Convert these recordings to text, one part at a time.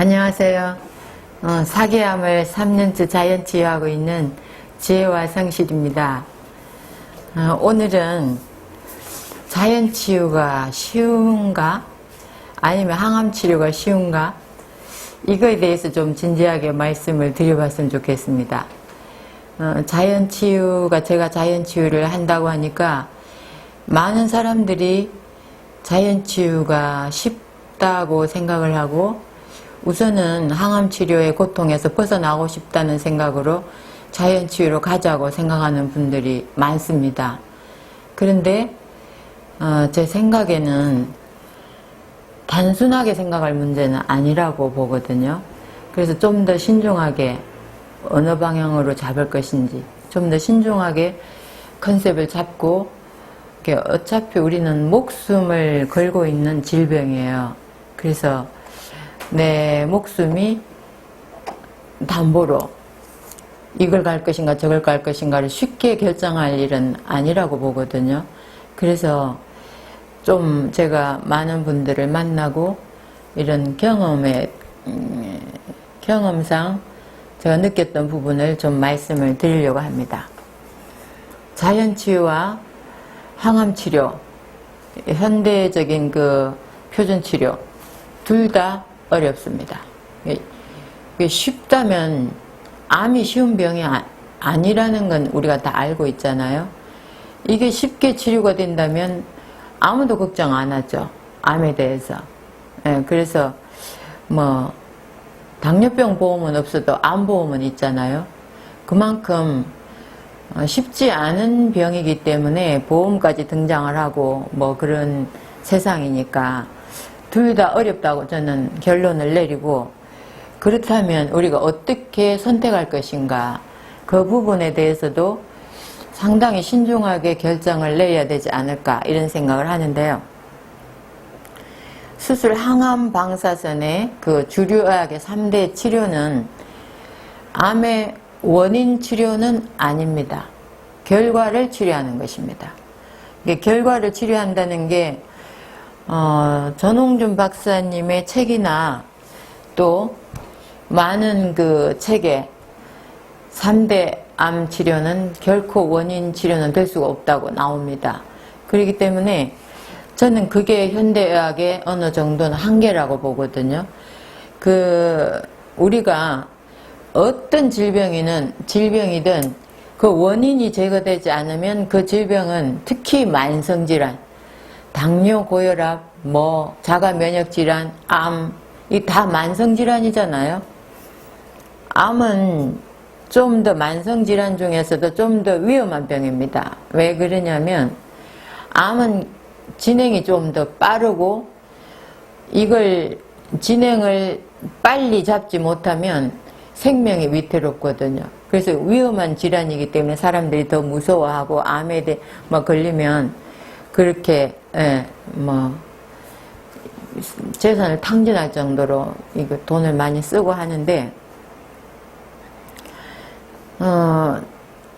안녕하세요. 사계암을 3년째 자연치유하고 있는 지혜와 성실입니다. 오늘은 자연치유가 쉬운가? 아니면 항암치료가 쉬운가? 이거에 대해서 좀 진지하게 말씀을 드려봤으면 좋겠습니다. 제가 자연치유를 한다고 하니까 많은 사람들이 자연치유가 쉽다고 생각을 하고 우선은 항암치료의 고통에서 벗어나고 싶다는 생각으로 자연치유로 가자고 생각하는 분들이 많습니다. 그런데 제 생각에는 단순하게 생각할 문제는 아니라고 보거든요. 그래서 좀 더 신중하게 어느 방향으로 잡을 것인지 좀 더 신중하게 컨셉을 잡고, 어차피 우리는 목숨을 걸고 있는 질병이에요. 그래서 내 목숨이 담보로 이걸 갈 것인가 저걸 갈 것인가를 쉽게 결정할 일은 아니라고 보거든요. 그래서 좀 제가 많은 분들을 만나고 이런 경험상 제가 느꼈던 부분을 좀 말씀을 드리려고 합니다. 자연치유와 항암치료, 현대적인 표준치료 둘 다 어렵습니다. 쉽다면 암이 쉬운 병이 아니라는 건 우리가 다 알고 있잖아요. 이게 쉽게 치료가 된다면 아무도 걱정 안 하죠. 암에 대해서. 그래서 당뇨병 보험은 없어도 암 보험은 있잖아요. 그만큼 쉽지 않은 병이기 때문에 보험까지 등장을 하고 그런 세상이니까 둘 다 어렵다고 저는 결론을 내리고, 그렇다면 우리가 어떻게 선택할 것인가, 그 부분에 대해서도 상당히 신중하게 결정을 내야 되지 않을까 이런 생각을 하는데요. 수술 항암 방사선의 주류의학의 3대 치료는 암의 원인 치료는 아닙니다. 결과를 치료하는 것입니다. 결과를 치료한다는 게 전홍준 박사님의 책이나 또 많은 책에 3대 암 치료는 결코 원인 치료는 될 수가 없다고 나옵니다. 그렇기 때문에 저는 그게 현대의학의 어느 정도는 한계라고 보거든요. 우리가 어떤 질병이든 그 원인이 제거되지 않으면 그 질병은, 특히 만성질환, 당뇨, 고혈압, 자가 면역질환, 암, 이 다 만성질환이잖아요. 암은 좀 더 만성질환 중에서도 좀 더 위험한 병입니다. 왜 그러냐면 암은 진행이 좀 더 빠르고, 이걸 진행을 빨리 잡지 못하면 생명이 위태롭거든요. 그래서 위험한 질환이기 때문에 사람들이 더 무서워하고, 암에 대해 걸리면 그렇게 재산을 탕진할 정도로 이거 돈을 많이 쓰고 하는데,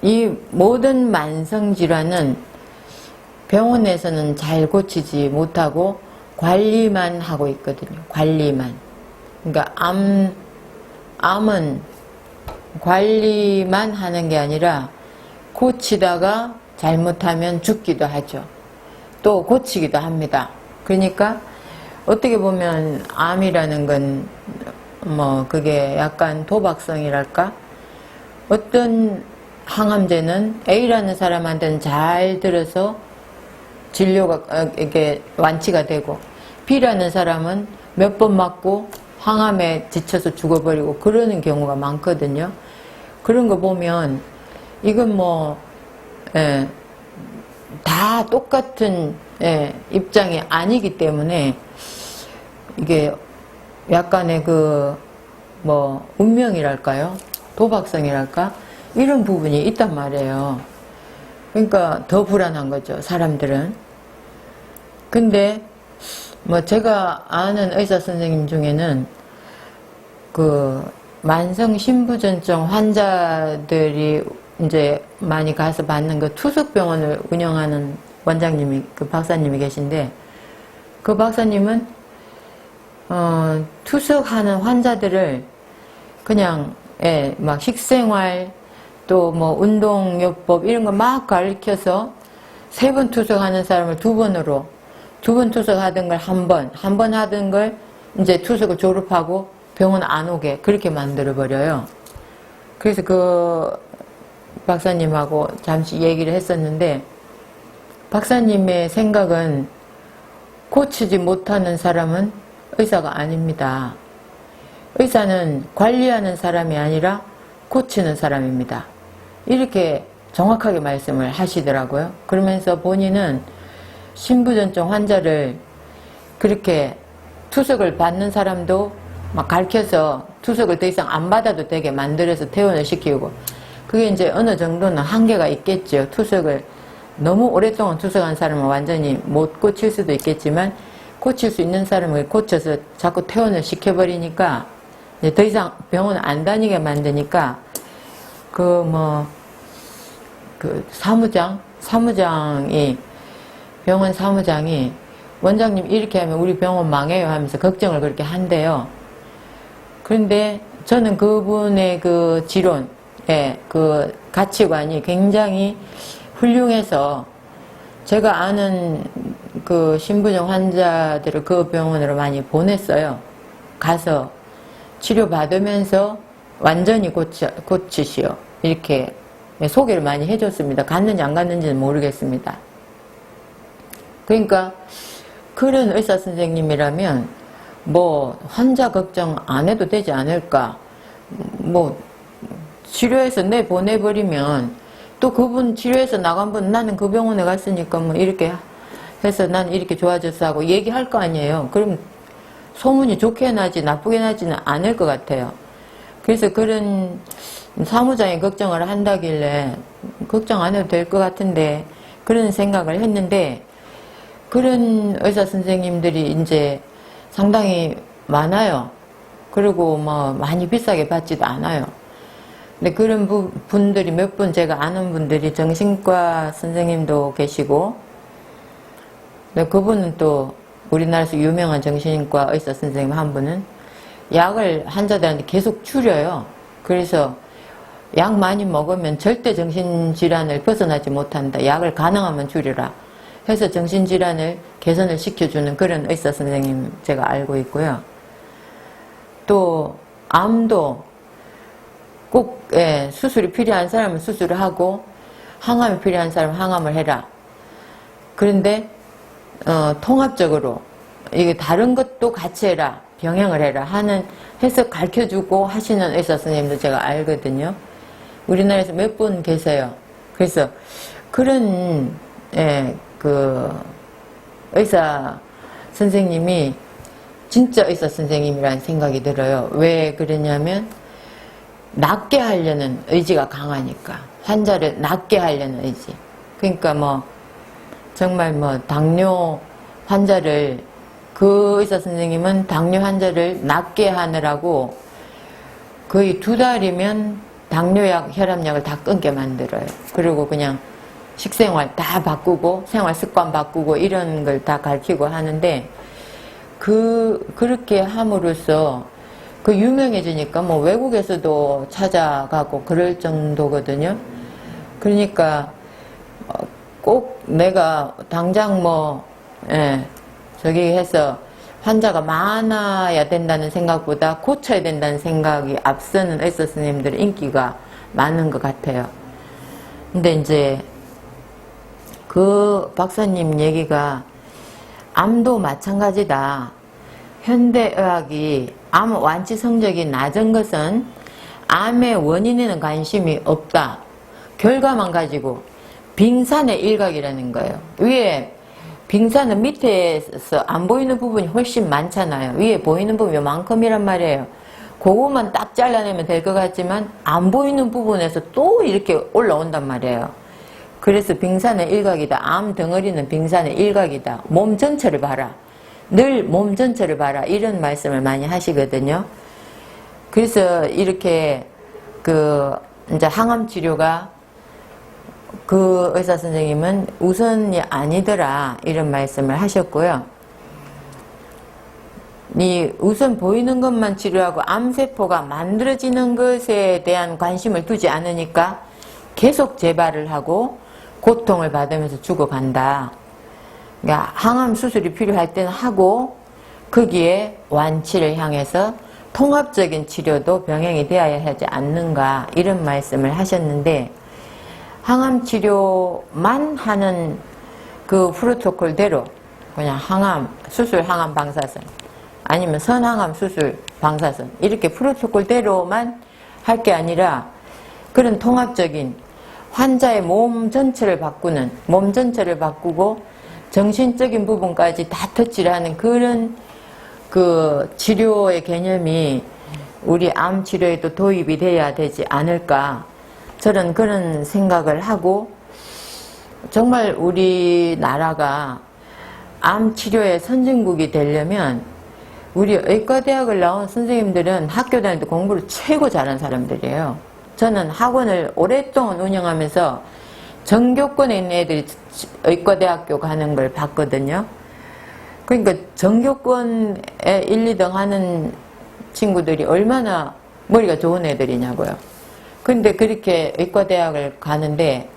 이 모든 만성질환은 병원에서는 잘 고치지 못하고 관리만 하고 있거든요. 관리만. 그러니까 암은 관리만 하는 게 아니라 고치다가 잘못하면 죽기도 하죠. 또 고치기도 합니다. 그러니까 어떻게 보면 암이라는 건 그게 약간 도박성이랄까? 어떤 항암제는 A라는 사람한테는 잘 들어서 진료가 이게 완치가 되고, B라는 사람은 몇 번 맞고 항암에 지쳐서 죽어버리고 그러는 경우가 많거든요. 그런 거 보면 이건 다 똑같은 입장이 아니기 때문에 이게 약간의 운명이랄까요? 도박성이랄까? 이런 부분이 있단 말이에요. 그러니까 더 불안한 거죠, 사람들은. 근데 제가 아는 의사 선생님 중에는 만성 신부전증 환자들이 이제 많이 가서 받는 투숙병원을 운영하는 원장님이, 박사님이 계신데, 그 박사님은 투석하는 환자들을 그냥, 예, 막 식생활, 또 뭐 운동요법 이런 거 막 가르쳐서 3번 투석하는 사람을 2번으로, 2번 투석하던 걸 한 번 하던 걸 이제 투석을 졸업하고 병원 안 오게 그렇게 만들어버려요. 그래서 그 박사님하고 잠시 얘기를 했었는데, 박사님의 생각은 고치지 못하는 사람은 의사가 아닙니다. 의사는 관리하는 사람이 아니라 고치는 사람입니다. 이렇게 정확하게 말씀을 하시더라고요. 그러면서 본인은 신부전증 환자를 그렇게 투석을 받는 사람도 막 가르쳐서 투석을 더 이상 안 받아도 되게 만들어서 퇴원을 시키고, 그게 이제 어느 정도는 한계가 있겠죠. 투석을 너무 오랫동안 투석한 사람은 완전히 못 고칠 수도 있겠지만, 고칠 수 있는 사람을 고쳐서 자꾸 퇴원을 시켜버리니까 이제 더 이상 병원 안 다니게 만드니까 병원 사무장이 원장님 이렇게 하면 우리 병원 망해요 하면서 걱정을 그렇게 한대요. 그런데 저는 그분의 그 지론, 그 가치관이 굉장히 훌륭해서 제가 아는 그 신부전 환자들을 그 병원으로 많이 보냈어요. 가서 치료받으면서 완전히 고치시오. 이렇게 소개를 많이 해줬습니다. 갔는지 안 갔는지는 모르겠습니다. 그러니까 그런 의사 선생님이라면 뭐 환자 걱정 안 해도 되지 않을까. 뭐 치료해서 내보내버리면 또 그분 치료해서 나간 분 나는 그 병원에 갔으니까 뭐 이렇게 해서 난 이렇게 좋아졌어 하고 얘기할 거 아니에요. 그럼 소문이 좋게 나지 나쁘게 나지는 않을 것 같아요. 그래서 그런 사무장이 걱정을 한다길래 걱정 안 해도 될 것 같은데 그런 생각을 했는데, 그런 의사 선생님들이 이제 상당히 많아요. 그리고 뭐 많이 비싸게 받지도 않아요. 근데 그런 분들이 몇 분 제가 아는 분들이 정신과 선생님도 계시고, 근데 그분은 또 우리나라에서 유명한 정신과 의사 선생님 한 분은 약을 환자들한테 계속 줄여요. 그래서 약 많이 먹으면 절대 정신질환을 벗어나지 못한다. 약을 가능하면 줄여라 해서 정신질환을 개선을 시켜주는 그런 의사 선생님 제가 알고 있고요. 또 암도 꼭 수술이 필요한 사람은 수술을 하고 항암이 필요한 사람은 항암을 해라. 그런데 통합적으로 이게 다른 것도 같이 해라, 병행을 해라 해서 가르쳐주고 하시는 의사 선생님도 제가 알거든요. 우리나라에서 몇 분 계세요. 그래서 그런 그 의사 선생님이 진짜 의사 선생님이라는 생각이 들어요. 왜 그러냐면 낫게 하려는 의지가 강하니까. 환자를 낫게 하려는 의지. 그러니까 뭐 정말 뭐 당뇨 환자를, 그 의사 선생님은 당뇨 환자를 낫게 하느라고 거의 2달이면 당뇨약, 혈압약을 다 끊게 만들어요. 그리고 그냥 식생활 다 바꾸고 생활 습관 바꾸고 이런 걸 다 가르치고 하는데, 그렇게 함으로써 그 유명해지니까 뭐 외국에서도 찾아가고 그럴 정도거든요. 그러니까 꼭 내가 당장 저기 해서 환자가 많아야 된다는 생각보다 고쳐야 된다는 생각이 앞서는 의사 선생님들의 인기가 많은 것 같아요. 근데 이제 그 박사님 얘기가 암도 마찬가지다. 현대의학이 암 완치 성적이 낮은 것은 암의 원인에는 관심이 없다. 결과만 가지고 빙산의 일각이라는 거예요. 위에 빙산은 밑에서 안 보이는 부분이 훨씬 많잖아요. 위에 보이는 부분이 요만큼이란 말이에요. 그거만 딱 잘라내면 될 것 같지만 안 보이는 부분에서 또 이렇게 올라온단 말이에요. 그래서 빙산의 일각이다. 암 덩어리는 빙산의 일각이다. 몸 전체를 봐라. 늘 몸 전체를 봐라. 이런 말씀을 많이 하시거든요. 그래서 이렇게 이제 항암 치료가 그 의사 선생님은 우선이 아니더라. 이런 말씀을 하셨고요. 우선 보이는 것만 치료하고 암세포가 만들어지는 것에 대한 관심을 두지 않으니까 계속 재발을 하고 고통을 받으면서 죽어간다. 그러니까 항암 수술이 필요할 때는 하고 거기에 완치를 향해서 통합적인 치료도 병행이 되어야 하지 않는가, 이런 말씀을 하셨는데, 항암 치료만 하는 그 프로토콜대로 그냥 항암 수술 항암 방사선 아니면 선항암 수술 방사선 이렇게 프로토콜대로만 할 게 아니라 그런 통합적인 환자의 몸 전체를 바꾸고 정신적인 부분까지 다 터치를 하는 그런 그 치료의 개념이 우리 암 치료에도 도입이 돼야 되지 않을까, 저는 그런 생각을 하고, 정말 우리나라가 암 치료의 선진국이 되려면 우리 의과대학을 나온 선생님들은 학교 다닐 때 공부를 최고 잘하는 사람들이에요. 저는 학원을 오랫동안 운영하면서 전교권에 있는 애들이 의과대학교 가는 걸 봤거든요. 그러니까 전교권에 1, 2등 하는 친구들이 얼마나 머리가 좋은 애들이냐고요. 근데 그렇게 의과대학을 가는데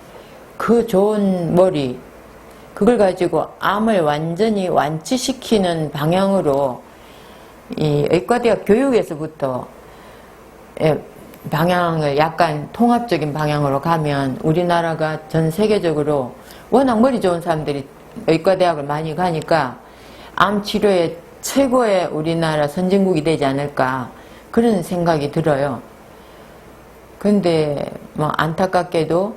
그 좋은 머리, 그걸 가지고 암을 완전히 완치시키는 방향으로 이 의과대학 교육에서부터 방향을 약간 통합적인 방향으로 가면 우리나라가 전 세계적으로 워낙 머리 좋은 사람들이 의과대학을 많이 가니까 암 치료의 최고의 우리나라 선진국이 되지 않을까, 그런 생각이 들어요. 근데 뭐 안타깝게도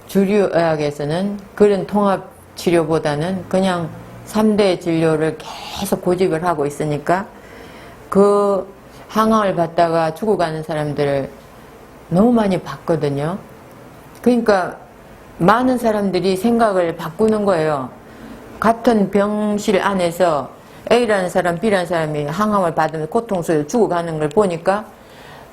주류 의학에서는 그런 통합 치료보다는 그냥 3대 진료를 계속 고집을 하고 있으니까 그 항암을 받다가 죽어가는 사람들을 너무 많이 봤거든요. 그러니까 많은 사람들이 생각을 바꾸는 거예요. 같은 병실 안에서 A라는 사람, B라는 사람이 항암을 받으면서 고통스러워 죽어가는 걸 보니까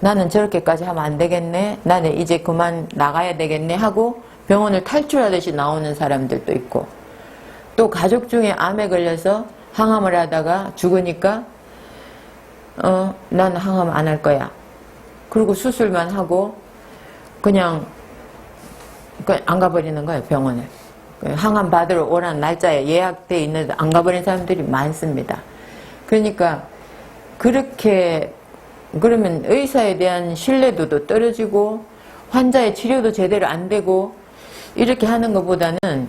나는 저렇게까지 하면 안 되겠네, 나는 이제 그만 나가야 되겠네 하고 병원을 탈출하듯이 나오는 사람들도 있고, 또 가족 중에 암에 걸려서 항암을 하다가 죽으니까 나는 항암 안 할 거야. 그리고 수술만 하고 그냥 안 가버리는 거예요, 병원에. 항암 받으러 오라는 날짜에 예약돼 있는데 안 가버린 사람들이 많습니다. 그러니까 그렇게 그러면 의사에 대한 신뢰도도 떨어지고 환자의 치료도 제대로 안 되고 이렇게 하는 것보다는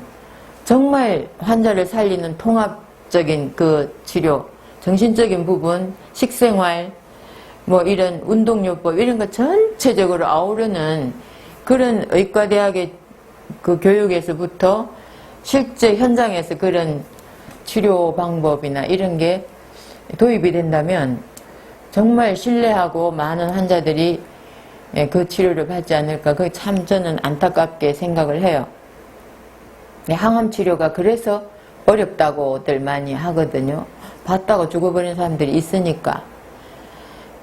정말 환자를 살리는 통합적인 그 치료, 정신적인 부분, 식생활, 뭐 이런 운동요법 이런 거 전체적으로 아우르는 그런 의과대학의 그 교육에서부터 실제 현장에서 그런 치료 방법이나 이런 게 도입이 된다면 정말 신뢰하고 많은 환자들이 그 치료를 받지 않을까, 그게 참 저는 안타깝게 생각을 해요. 항암 치료가 그래서 어렵다고들 많이 하거든요. 받다가 죽어버린 사람들이 있으니까.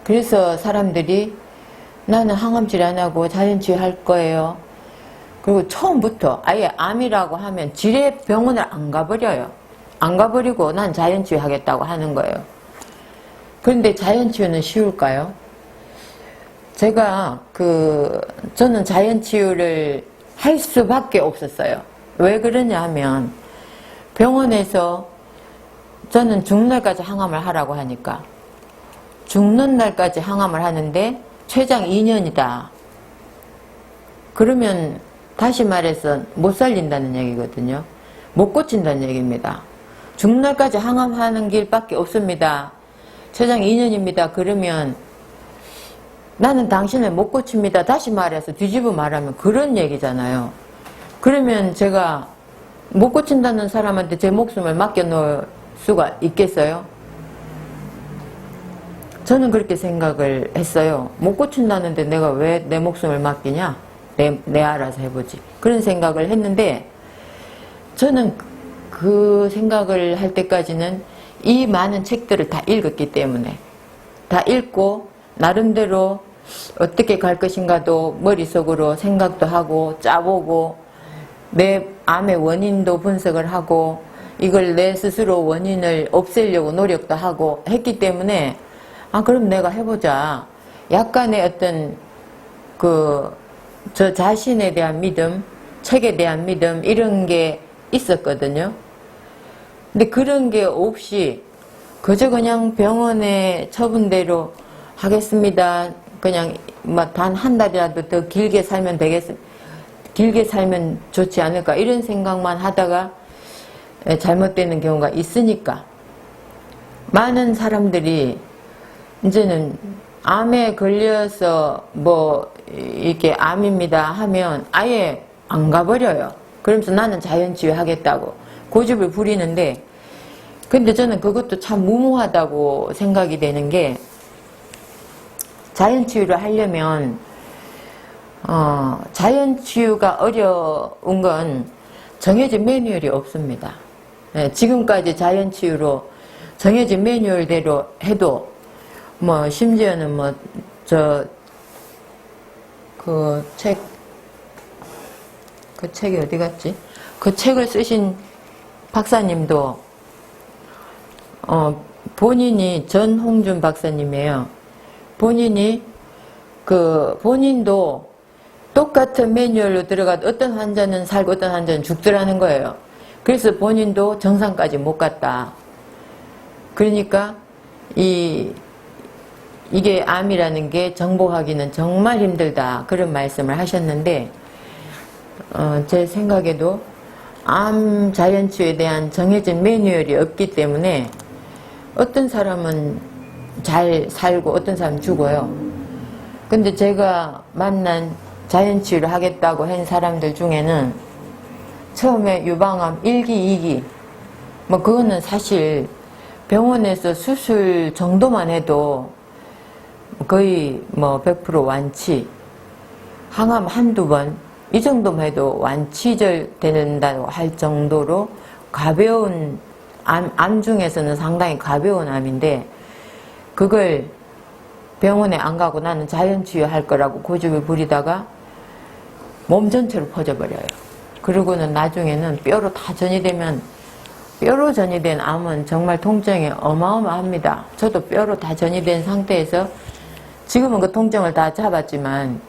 그래서 사람들이 나는 항암 치료 안 하고 자연치유 할 거예요. 그리고 처음부터 아예 암이라고 하면 지레 병원을 안 가버려요. 안 가버리고 난 자연치유 하겠다고 하는 거예요. 그런데 자연치유는 쉬울까요? 저는 자연치유를 할 수밖에 없었어요. 왜 그러냐 하면 병원에서 저는 죽는 날까지 항암을 하라고 하니까 죽는 날까지 항암을 하는데 최장 2년이다. 그러면 다시 말해서 못 살린다는 얘기거든요. 못 고친다는 얘기입니다. 죽는 날까지 항암하는 길밖에 없습니다. 최장 2년입니다. 그러면 나는 당신을 못 고칩니다. 다시 말해서 뒤집어 말하면 그런 얘기잖아요. 그러면 제가 못 고친다는 사람한테 제 목숨을 맡겨놓을 수가 있겠어요? 저는 그렇게 생각을 했어요. 못 고친다는데 내가 왜 내 목숨을 맡기냐? 내 알아서 해보지. 그런 생각을 했는데 저는 그 생각을 할 때까지는 이 많은 책들을 다 읽었기 때문에 다 읽고 나름대로 어떻게 갈 것인가도 머릿속으로 생각도 하고 짜보고 내 암의 원인도 분석을 하고 이걸 내 스스로 원인을 없애려고 노력도 하고 했기 때문에 그럼 내가 해보자. 약간의 어떤 저 자신에 대한 믿음, 책에 대한 믿음 이런 게 있었거든요. 근데 그런 게 없이 그저 그냥 병원에 처분대로 하겠습니다. 그냥 단 한 달이라도 더 길게 살면 길게 살면 좋지 않을까 이런 생각만 하다가 잘못되는 경우가 있으니까 많은 사람들이 이제는 암에 걸려서 이렇게 암입니다 하면 아예 안 가버려요. 그러면서 나는 자연치유 하겠다고 고집을 부리는데, 근데 저는 그것도 참 무모하다고 생각이 되는 게, 자연치유를 하려면 자연치유가 어려운 건 정해진 매뉴얼이 없습니다. 지금까지 자연치유로 정해진 매뉴얼대로 해도 심지어는 그 책이 어디 갔지? 그 책을 쓰신 박사님도 본인이 전홍준 박사님이에요. 본인도 똑같은 매뉴얼로 들어가도 어떤 환자는 살고 어떤 환자는 죽더라는 거예요. 그래서 본인도 정상까지 못 갔다. 그러니까 이게 암이라는 게 정복하기는 정말 힘들다. 그런 말씀을 하셨는데, 제 생각에도 암 자연치유에 대한 정해진 매뉴얼이 없기 때문에 어떤 사람은 잘 살고 어떤 사람은 죽어요. 근데 제가 만난 자연치유를 하겠다고 한 사람들 중에는 처음에 유방암 1기, 2기 그거는 사실 병원에서 수술 정도만 해도 거의 100% 완치, 항암 한두 번 이 정도만 해도 완치절 된다고 할 정도로 가벼운 암 중에서는 상당히 가벼운 암인데, 그걸 병원에 안 가고 나는 자연치유 할 거라고 고집을 부리다가 몸 전체로 퍼져버려요. 그러고는 나중에는 뼈로 다 전이되면, 뼈로 전이된 암은 정말 통증이 어마어마합니다. 저도 뼈로 다 전이된 상태에서 지금은 그 통증을 다 잡았지만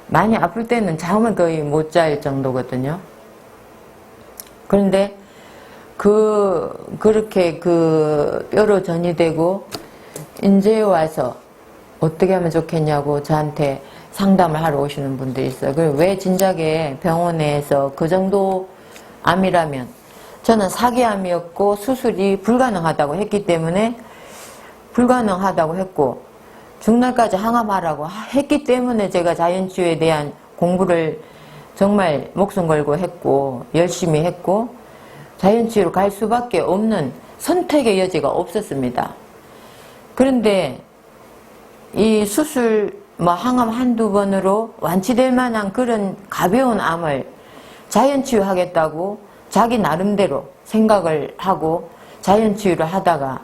많이 아플 때는 잠을 거의 못 잘 정도거든요. 그런데 그렇게 뼈로 전이되고 이제 와서 어떻게 하면 좋겠냐고 저한테 상담을 하러 오시는 분들이 있어요. 왜 진작에 병원에서 그 정도 암이라면, 저는 사기암이었고 수술이 불가능하다고 했기 때문에 불가능하다고 했고 중날까지 항암하라고 했기 때문에 제가 자연치유에 대한 공부를 정말 목숨 걸고 했고 열심히 했고 자연치유로 갈 수밖에 없는 선택의 여지가 없었습니다. 그런데 이 수술 항암 한두 번으로 완치될 만한 그런 가벼운 암을 자연치유하겠다고 자기 나름대로 생각을 하고 자연치유를 하다가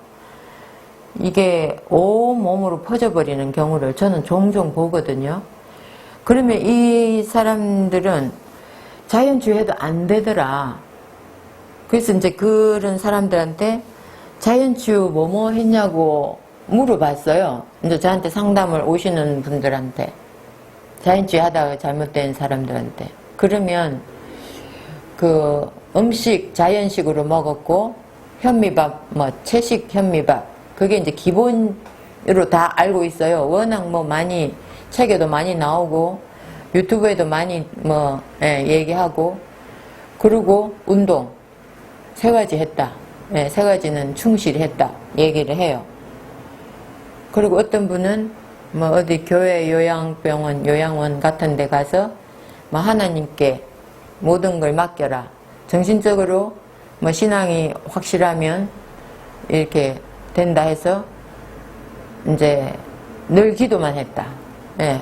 이게 온몸으로 퍼져버리는 경우를 저는 종종 보거든요. 그러면 이 사람들은 자연치유해도 안 되더라. 그래서 이제 그런 사람들한테 자연치유 뭐뭐 했냐고 물어봤어요. 이제 저한테 상담을 오시는 분들한테, 자연치유 하다가 잘못된 사람들한테. 그러면 그 음식 자연식으로 먹었고 현미밥, 채식 현미밥, 그게 이제 기본으로 다 알고 있어요. 워낙 많이 책에도 많이 나오고 유튜브에도 많이 얘기하고, 그리고 운동 3가지 했다. 3가지는 충실히 했다 얘기를 해요. 그리고 어떤 분은 어디 교회 요양병원 요양원 같은 데 가서 하나님께 모든 걸 맡겨라, 정신적으로 신앙이 확실하면 이렇게 된다 해서 이제 늘 기도만 했다.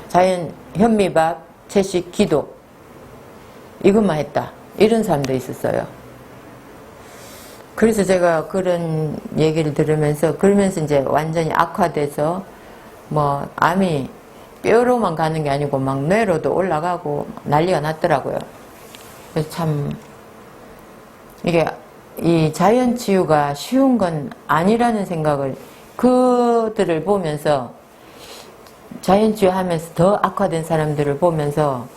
자연 현미밥, 채식, 기도 이것만 했다. 이런 사람도 있었어요. 그래서 제가 그런 얘기를 들으면서 그러면서 이제 완전히 악화돼서 암이 뼈로만 가는 게 아니고 뇌로도 올라가고 난리가 났더라고요. 그래서 참 이게 이 자연치유가 쉬운 건 아니라는 생각을 그들을 보면서 자연치유 하면서 더 악화된 사람들을 보면서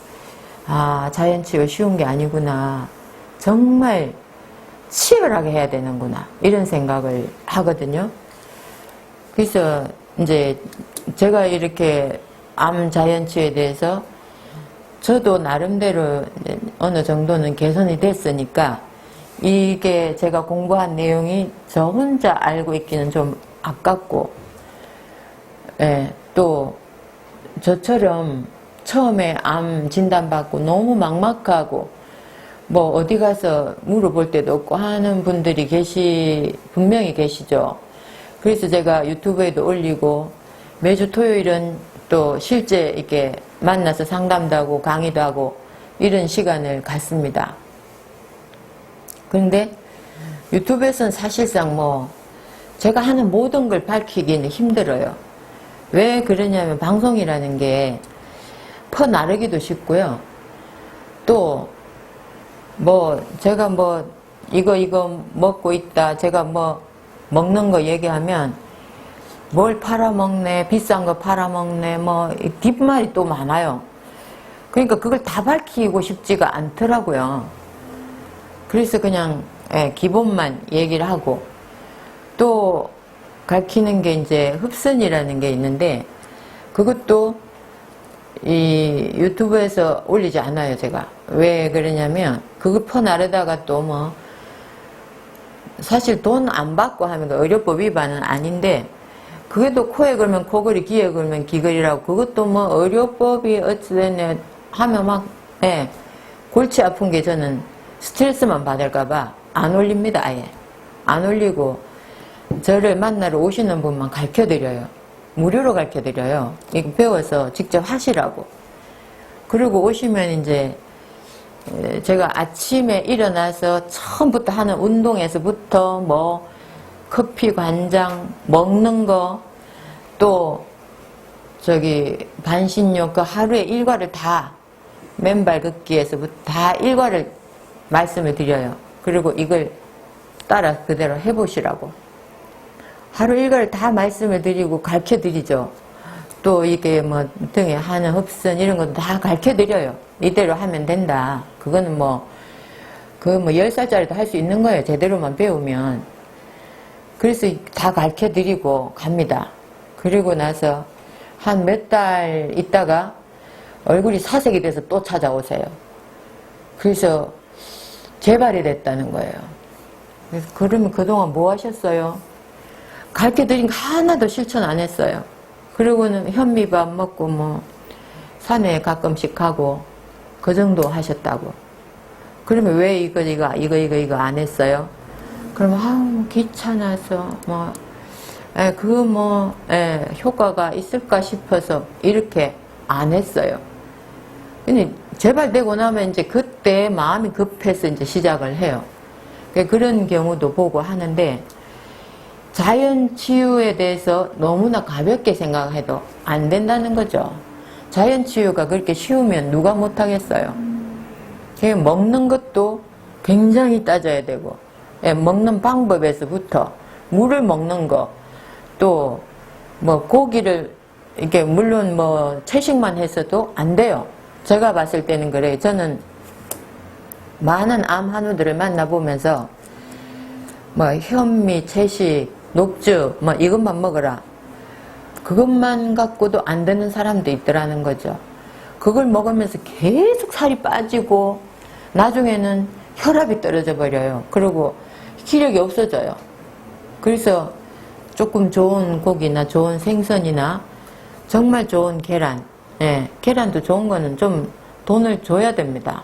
아, 자연치유가 쉬운 게 아니구나. 정말 치열하게 해야 되는구나. 이런 생각을 하거든요. 그래서 이제 제가 이렇게 암 자연치유에 대해서 저도 나름대로 어느 정도는 개선이 됐으니까 이게 제가 공부한 내용이 저 혼자 알고 있기는 좀 아깝고, 예, 또 저처럼 처음에 암 진단받고 너무 막막하고 뭐 어디 가서 물어볼 데도 없고 하는 분들이 분명히 계시죠. 그래서 제가 유튜브에도 올리고 매주 토요일은 또 실제 이렇게 만나서 상담도 하고 강의도 하고 이런 시간을 갖습니다. 그런데 유튜브에서는 사실상 뭐 제가 하는 모든 걸 밝히기는 힘들어요. 왜 그러냐면 방송이라는 게 퍼나르기도 쉽고요. 또 뭐 제가 뭐 이거 먹고 있다, 제가 뭐 먹는 거 얘기하면 뭘 팔아먹네, 비싼 거 팔아먹네, 뭐 뒷말이 또 많아요. 그러니까 그걸 다 밝히고 싶지가 않더라고요. 그래서 그냥 기본만 얘기를 하고, 또 가르치는 게 이제 흡선이라는 게 있는데 그것도 이 유튜브에서 올리지 않아요. 제가 왜 그러냐면 그거 퍼나르다가 또 뭐 사실 돈 안 받고 하면 의료법 위반은 아닌데 그게도 코에 걸면 코걸이, 귀에 걸면 귀걸이라고, 그것도 뭐 의료법이 어찌됐냐 하면 막 골치 아픈 게 저는 스트레스만 받을까봐 안 올립니다. 아예 안 올리고 저를 만나러 오시는 분만 가르쳐드려요. 무료로 가르쳐드려요. 이거 배워서 직접 하시라고. 그리고 오시면 이제 제가 아침에 일어나서 처음부터 하는 운동에서부터 뭐 커피, 관장, 먹는 거, 또 저기 반신욕 그 하루에 일과를 다 맨발 걷기에서부터 다 일과를 말씀을 드려요. 그리고 이걸 따라 그대로 해보시라고. 하루 일과를 다 말씀을 드리고 가르쳐 드리죠. 또 이게 뭐 등에 하는 흡선 이런 것도 다 가르쳐 드려요. 이대로 하면 된다. 그거는 뭐 10살짜리도 할 수 있는 거예요. 제대로만 배우면. 그래서 다 가르쳐 드리고 갑니다. 그리고 나서 한 몇 달 있다가 얼굴이 사색이 돼서 또 찾아오세요. 그래서 재발이 됐다는 거예요. 그래서 그러면 그동안 뭐 하셨어요? 가르쳐 드린 거 하나도 실천 안 했어요. 그리고는 현미밥 먹고 뭐 산에 가끔씩 가고 그 정도 하셨다고. 그러면 왜 이거 안 했어요? 그러면 귀찮아서 효과가 있을까 싶어서 이렇게 안 했어요. 근데 재발되고 나면 이제 그때 마음이 급해서 이제 시작을 해요. 그런 경우도 보고 하는데, 자연치유에 대해서 너무나 가볍게 생각해도 안 된다는 거죠. 자연치유가 그렇게 쉬우면 누가 못하겠어요. 먹는 것도 굉장히 따져야 되고, 먹는 방법에서부터 물을 먹는 거, 또 뭐 고기를 이렇게 물론 뭐 채식만 했어도 안 돼요. 제가 봤을 때는 그래요. 저는 많은 암 환우들을 만나보면서 뭐 현미, 채식, 녹주 뭐 이것만 먹어라, 그것만 갖고도 안 되는 사람도 있더라는 거죠. 그걸 먹으면서 계속 살이 빠지고 나중에는 혈압이 떨어져 버려요. 그리고 기력이 없어져요. 그래서 조금 좋은 고기나 좋은 생선이나 정말 좋은 계란, 계란도 좋은 거는 좀 돈을 줘야 됩니다.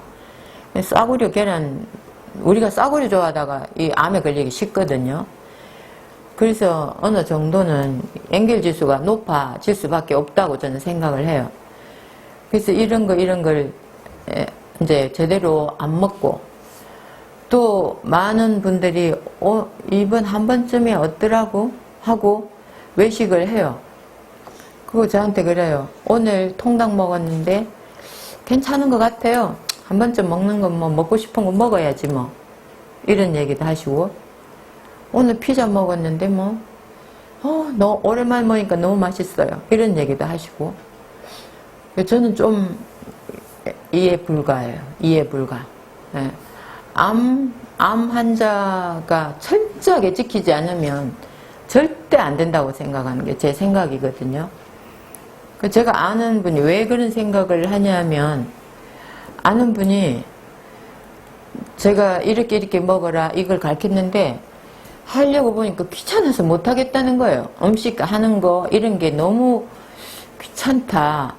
싸구려 계란, 우리가 싸구려 좋아하다가 이 암에 걸리기 쉽거든요. 그래서 어느 정도는 연결지수가 높아질 수밖에 없다고 저는 생각을 해요. 그래서 이런 걸 이제 제대로 안 먹고, 또 많은 분들이 이번 한 번쯤에 어떠라고 하고 외식을 해요. 그거 저한테 그래요. 오늘 통닭 먹었는데 괜찮은 것 같아요. 한 번쯤 먹는 건 뭐 먹고 싶은 거 먹어야지 뭐. 이런 얘기도 하시고, 오늘 피자 먹었는데 너 오랜만에 먹으니까 너무 맛있어요. 이런 얘기도 하시고. 저는 좀 이해 불가예요. 이해 불가. 예. 암 환자가 철저하게 지키지 않으면 절대 안 된다고 생각하는 게 제 생각이거든요. 제가 아는 분이 왜 그런 생각을 하냐면, 아는 분이 제가 이렇게 먹어라 이걸 가르쳤는데 하려고 보니까 귀찮아서 못하겠다는 거예요. 음식 하는 거 이런 게 너무 귀찮다.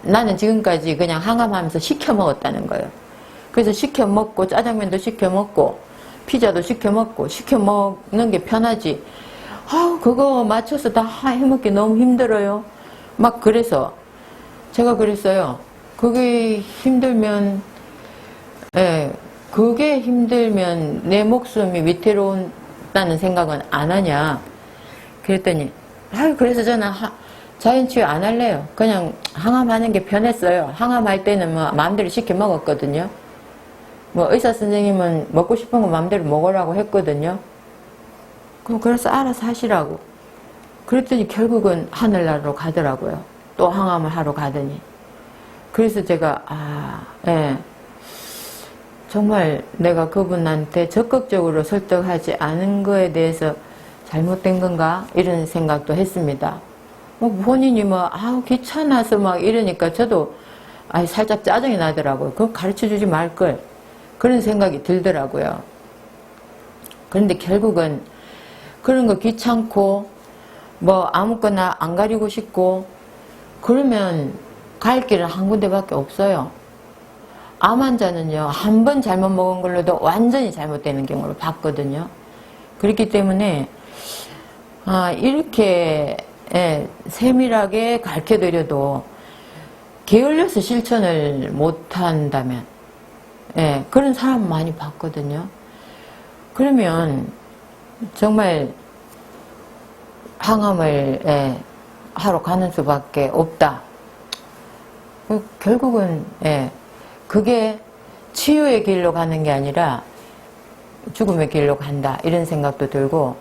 나는 지금까지 그냥 항암하면서 시켜 먹었다는 거예요. 그래서 시켜 먹고 짜장면도 시켜 먹고 피자도 시켜 먹고 시켜 먹는 게 편하지. 그거 맞춰서 다 해먹기 너무 힘들어요. 막 그래서 제가 그랬어요. 그게 힘들면 내 목숨이 위태로운다는 생각은 안 하냐. 그랬더니 그래서 저는 자연치유 안 할래요. 그냥 항암하는 게 편했어요. 항암할 때는 마음대로 시켜 먹었거든요. 의사 선생님은 먹고 싶은 거 마음대로 먹으라고 했거든요. 그래서 알아서 하시라고. 그랬더니 결국은 하늘나라로 가더라고요. 또 항암을 하러 가더니. 그래서 제가 정말 내가 그분한테 적극적으로 설득하지 않은 거에 대해서 잘못된 건가? 이런 생각도 했습니다. 본인이 귀찮아서 이러니까 저도 살짝 짜증이 나더라고요. 그거 가르쳐 주지 말걸. 그런 생각이 들더라고요. 그런데 결국은 그런 거 귀찮고 아무거나 안 가리고 싶고 그러면 갈 길은 한 군데밖에 없어요. 암 환자는요, 한 번 잘못 먹은 걸로도 완전히 잘못되는 경우를 봤거든요. 그렇기 때문에 이렇게 세밀하게 가르쳐드려도 게을러서 실천을 못한다면 그런 사람 많이 봤거든요. 그러면 정말 항암을 하러 가는 수밖에 없다. 결국은 그게 치유의 길로 가는 게 아니라 죽음의 길로 간다. 이런 생각도 들고,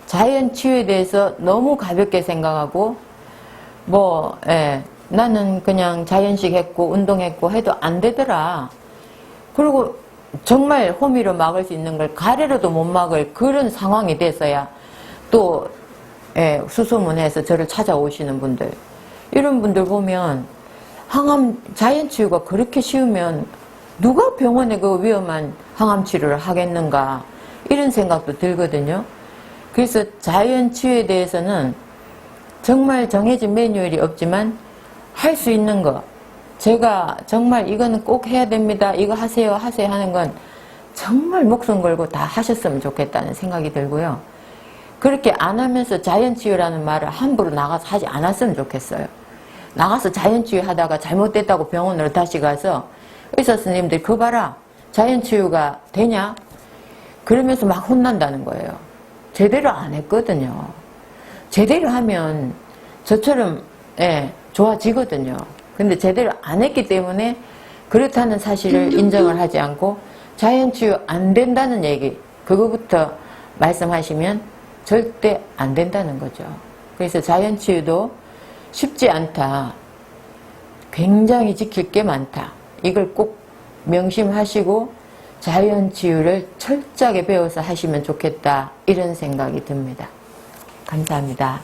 자연 치유에 대해서 너무 가볍게 생각하고 나는 그냥 자연식 했고 운동했고 해도 안 되더라. 그리고 정말 호미로 막을 수 있는 걸 가래로도 못 막을 그런 상황이 돼서야 또 수소문해서 저를 찾아오시는 분들, 이런 분들 보면 항암 자연치유가 그렇게 쉬우면 누가 병원에 그 위험한 항암치료를 하겠는가, 이런 생각도 들거든요. 그래서 자연치유에 대해서는 정말 정해진 매뉴얼이 없지만 할 수 있는 거, 제가 정말 이거는 꼭 해야 됩니다, 이거 하세요 하는 건 정말 목숨 걸고 다 하셨으면 좋겠다는 생각이 들고요. 그렇게 안 하면서 자연치유라는 말을 함부로 나가서 하지 않았으면 좋겠어요. 나가서 자연치유 하다가 잘못됐다고 병원으로 다시 가서 의사 선생님들 그거 봐라, 자연치유가 되냐? 그러면서 막 혼난다는 거예요. 제대로 안 했거든요. 제대로 하면 저처럼 좋아지거든요. 근데 제대로 안 했기 때문에 그렇다는 사실을 인정을 하지 않고 자연치유 안 된다는 얘기, 그거부터 말씀하시면 절대 안 된다는 거죠. 그래서 자연치유도 쉽지 않다. 굉장히 지킬 게 많다. 이걸 꼭 명심하시고 자연치유를 철저하게 배워서 하시면 좋겠다. 이런 생각이 듭니다. 감사합니다.